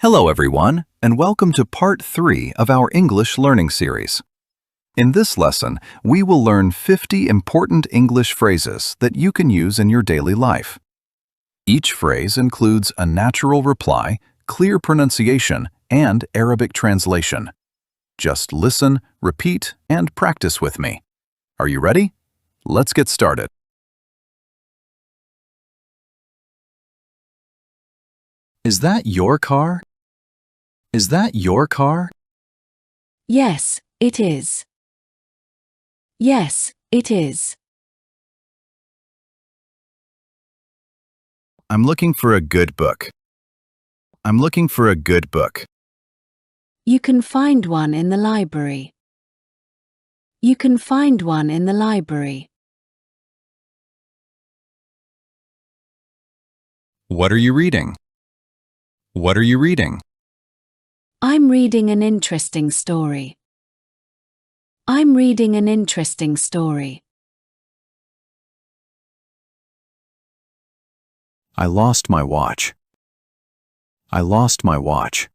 Hello everyone, and welcome to part 3 of our English learning series. In this lesson, we will learn 50 important English phrases that you can use in your daily life. Each phrase includes a natural reply, clear pronunciation, and Arabic translation. Just listen, repeat, and practice with me. Are you ready? Let's get started. Is that your car? Is that your car? Yes, it is. Yes, it is. I'm looking for a good book. I'm looking for a good book. You can find one in the library. You can find one in the library. What are you reading? What are you reading? I'm reading an interesting story. I'm reading an interesting story. I lost my watch. I lost my watch.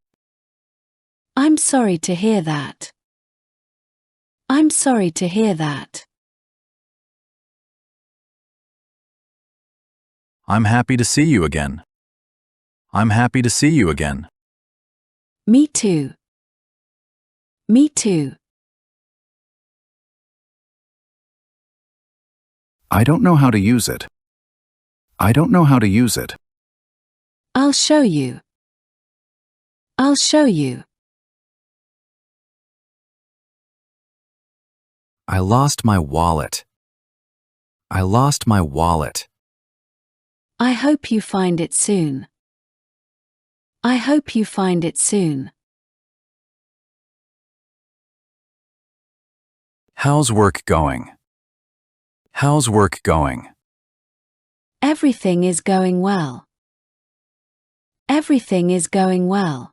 I'm sorry to hear that. I'm sorry to hear that. I'm happy to see you again. I'm happy to see you again. Me too. Me too. I don't know how to use it. I don't know how to use it. I'll show you. I'll show you. I lost my wallet. I lost my wallet. I hope you find it soon. I hope you find it soon. How's work going? How's work going? Everything is going well. Everything is going well.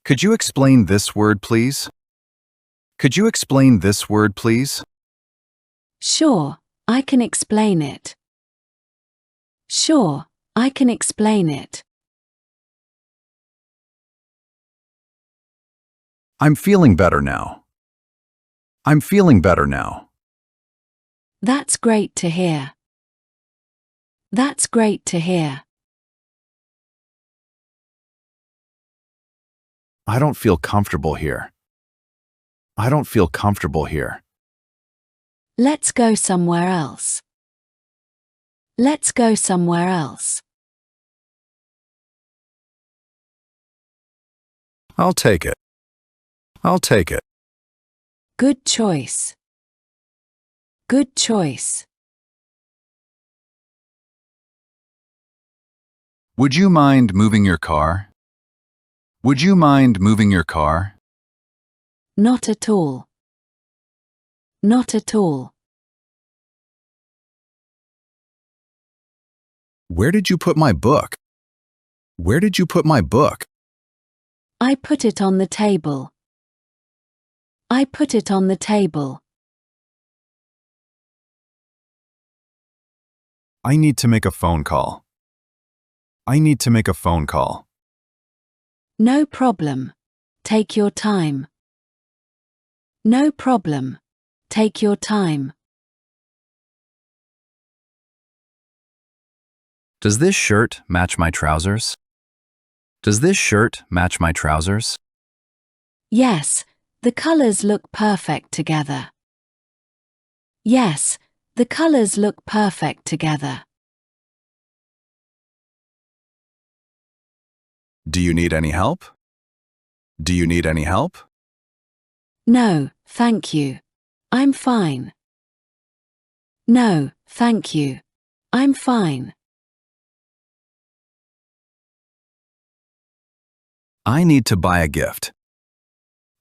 Could you explain this word, please? Could you explain this word, please? Sure, I can explain it. Sure, I can explain it. I'm feeling better now. I'm feeling better now. That's great to hear. That's great to hear. I don't feel comfortable here. I don't feel comfortable here. Let's go somewhere else. Let's go somewhere else. I'll take it. I'll take it. Good choice. Good choice. Would you mind moving your car? Would you mind moving your car? Not at all. Not at all. Where did you put my book? Where did you put my book? I put it on the table. I put it on the table. I need to make a phone call. I need to make a phone call. No problem. Take your time. No problem. Take your time. Does this shirt match my trousers? Does this shirt match my trousers? Yes, the colors look perfect together. Yes, the colors look perfect together. Do you need any help? Do you need any help? No, thank you. I'm fine. No, thank you. I'm fine. I need to buy a gift.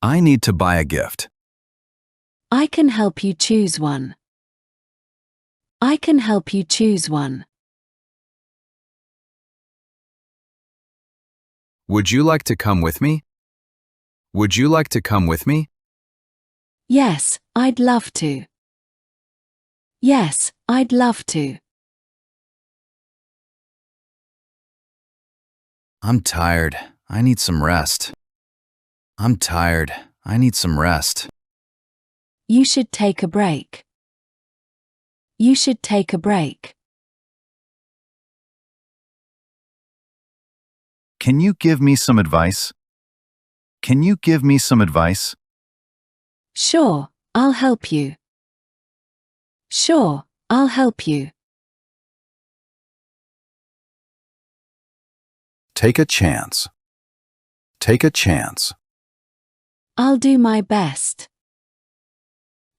I need to buy a gift. I can help you choose one. I can help you choose one. Would you like to come with me? Would you like to come with me? Yes, I'd love to. Yes, I'd love to. I'm tired. I need some rest. I'm tired. I need some rest. You should take a break. You should take a break. Can you give me some advice? Can you give me some advice? Sure, I'll help you. Sure, I'll help you. Take a chance. Take a chance. I'll do my best.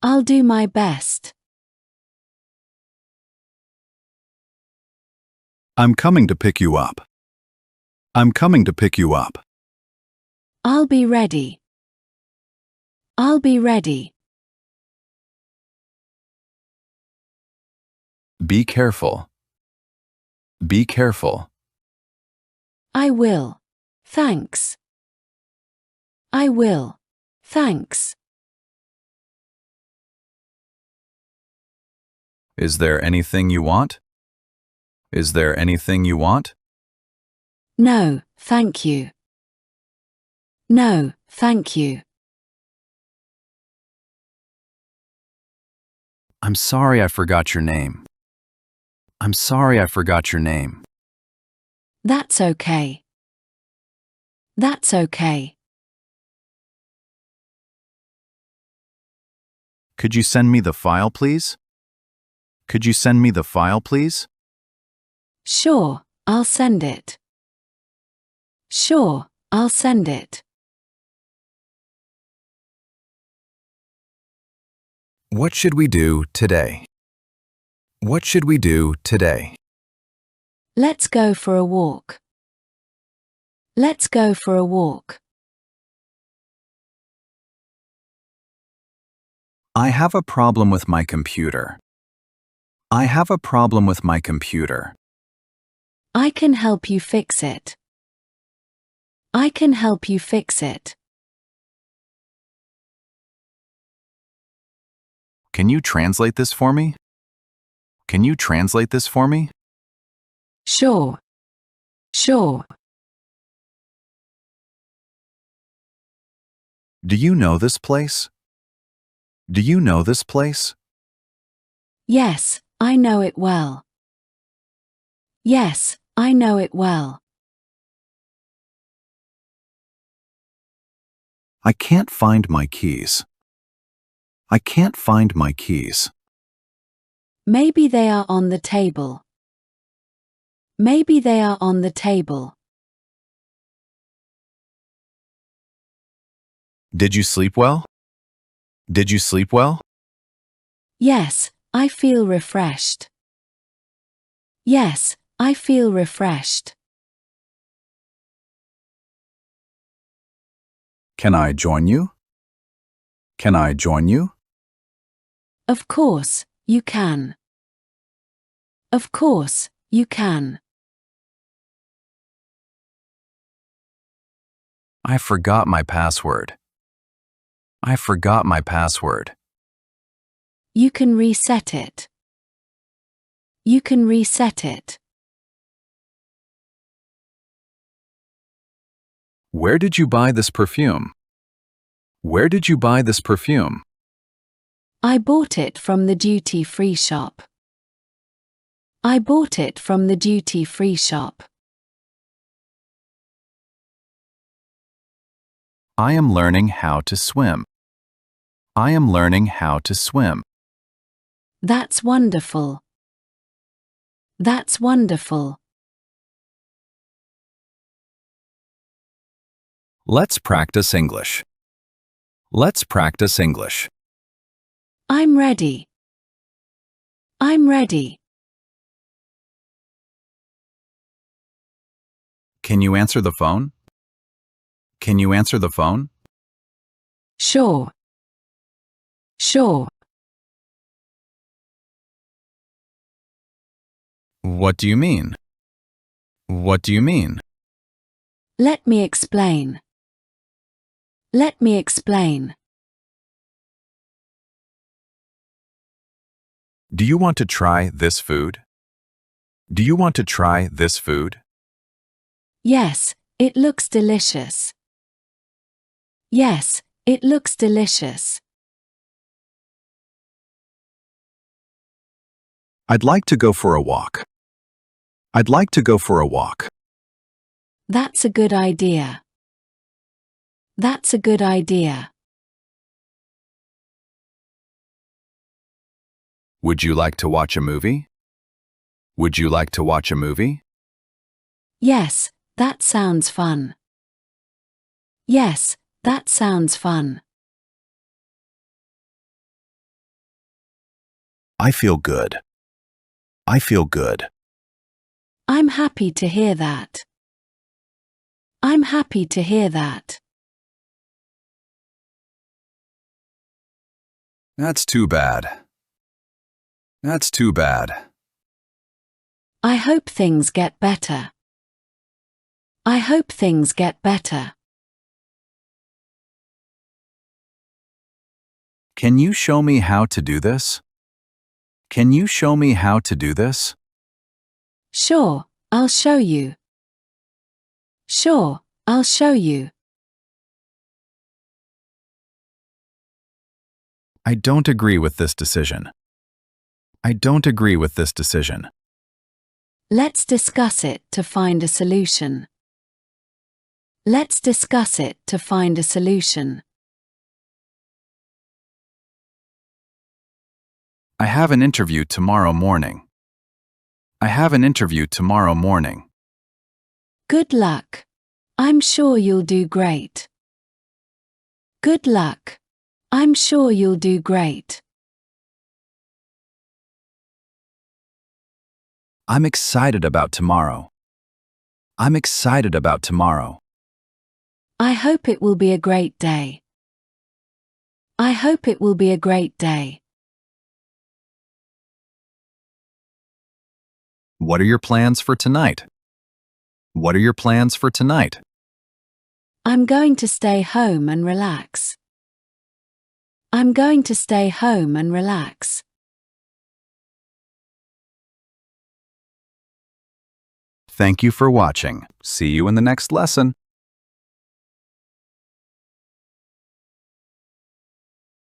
I'll do my best. I'm coming to pick you up. I'm coming to pick you up. I'll be ready. I'll be ready. Be careful. Be careful. I will. Thanks. I will. Thanks. Is there anything you want? Is there anything you want? No, thank you. No, thank you. I'm sorry I forgot your name. I'm sorry I forgot your name. That's okay. That's okay. Could you send me the file, please? Could you send me the file, please? Sure, I'll send it. Sure, I'll send it. What should we do today? What should we do today? Let's go for a walk. Let's go for a walk. I have a problem with my computer. I have a problem with my computer. I can help you fix it. I can help you fix it. Can you translate this for me? Can you translate this for me? Sure. Sure. Do you know this place? Do you know this place? Yes, I know it well. Yes, I know it well. I can't find my keys. I can't find my keys. Maybe they are on the table. Maybe they are on the table. Did you sleep well? Did you sleep well? Yes, I feel refreshed. Yes, I feel refreshed. Can I join you? Can I join you? Of course, you can. Of course, you can. I forgot my password. I forgot my password. You can reset it. You can reset it. Where did you buy this perfume? Where did you buy this perfume? I bought it from the duty-free shop. I bought it from the duty-free shop. I am learning how to swim. I am learning how to swim. That's wonderful. That's wonderful. Let's practice English. Let's practice English. I'm ready. I'm ready. Can you answer the phone? Can you answer the phone? Sure. Sure. What do you mean? What do you mean? Let me explain. Let me explain. Do you want to try this food? Do you want to try this food? Yes, it looks delicious. Yes, it looks delicious. I'd like to go for a walk. I'd like to go for a walk. That's a good idea. That's a good idea. Would you like to watch a movie? Would you like to watch a movie? Yes, that sounds fun. Yes, that sounds fun. I feel good. I feel good. I'm happy to hear that. I'm happy to hear that. That's too bad. That's too bad. I hope things get better. I hope things get better. Can you show me how to do this? Can you show me how to do this? Sure, I'll show you. Sure, I'll show you. I don't agree with this decision. I don't agree with this decision. Let's discuss it to find a solution. Let's discuss it to find a solution. I have an interview tomorrow morning. I have an interview tomorrow morning. Good luck. I'm sure you'll do great. Good luck. I'm sure you'll do great. I'm excited about tomorrow. I'm excited about tomorrow. I hope it will be a great day. I hope it will be a great day. What are your plans for tonight? What are your plans for tonight? I'm going to stay home and relax. I'm going to stay home and relax. Thank you for watching. See you in the next lesson.